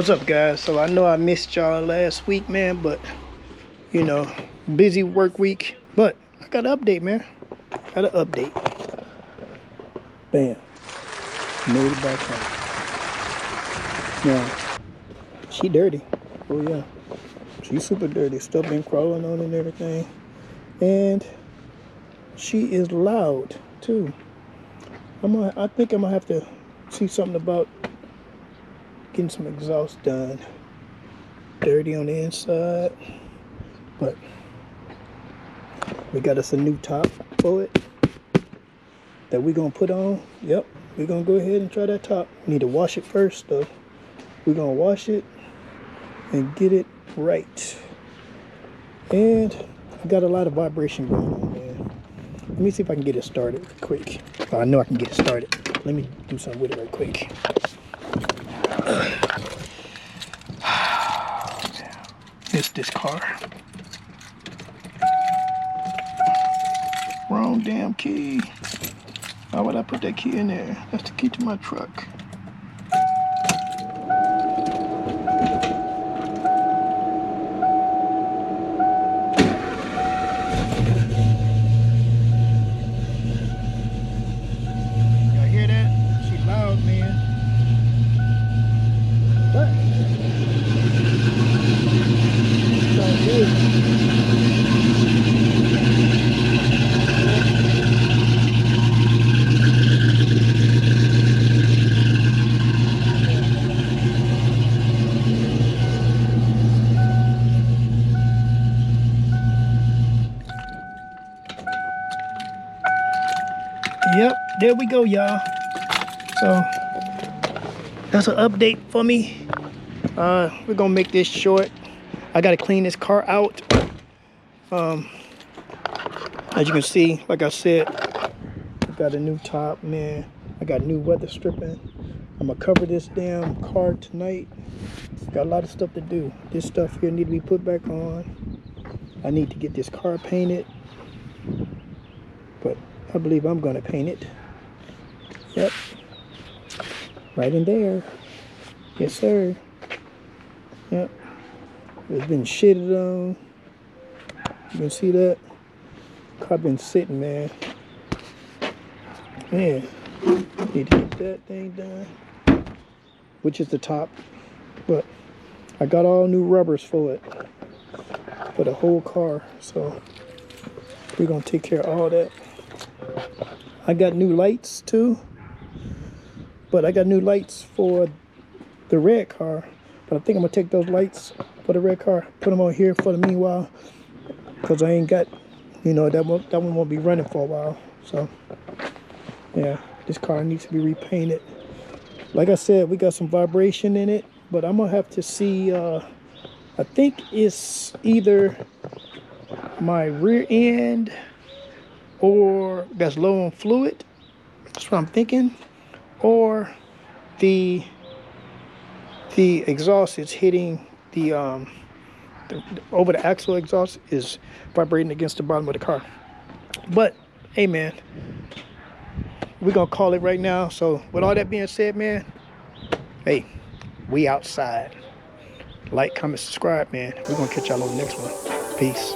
What's up, guys? So I know I missed y'all last week, man, but you know, busy work week. But I got an update, man. Got an update. Bam. Made it back home. Now, she dirty. Oh yeah. She's super dirty. Stuff been crawling on and everything. And she is loud too. I think I'm gonna have to see something about getting some exhaust done. Dirty on the inside, but we got us a new top for it that we're gonna put on. Yep, we're gonna go ahead and try that top. We need to wash it first though. We're gonna wash it and get it right. And I got a lot of vibration going on, man. Let me see if I can get it started quick. I know I can get it started. Let me do something with it right quick. Missed this car. Wrong damn key. Why would I put that key in there? That's the key to my truck. Y'all hear that? She's loud, man. But sounds good. Yep, there we go, y'all. So that's an update for me. We're gonna make this short. I gotta clean this car out. As you can see, like I said, I got a new top, man. I got new weather stripping. I'm gonna cover this damn car tonight. Got a lot of stuff to do. This stuff here need to be put back on. I need to get this car painted, but I believe I'm gonna paint it. Yep, right in there. Yes, sir. Yep, it's been shitted on. You can see that. Car been sitting, man. Man, need to get that thing done, which is the top. But I got all new rubbers for it, for the whole car. So we're gonna take care of all that. I got new lights too, but I got new lights for the red car. But I think I'm gonna take those lights for the red car, put them on here for the meanwhile, because I ain't got, you know, that one won't be running for a while. So yeah, this car needs to be repainted. Like I said, we got some vibration in it, but I'm gonna have to see. I think it's either my rear end or that's low on fluid. That's what I'm thinking. Or the exhaust is hitting the over the axle exhaust is vibrating against the bottom of the car. But hey, man, we're gonna call it right now. So with all that being said, man, hey, we outside. Like, comment, subscribe, man. We're gonna catch y'all on the next one. Peace.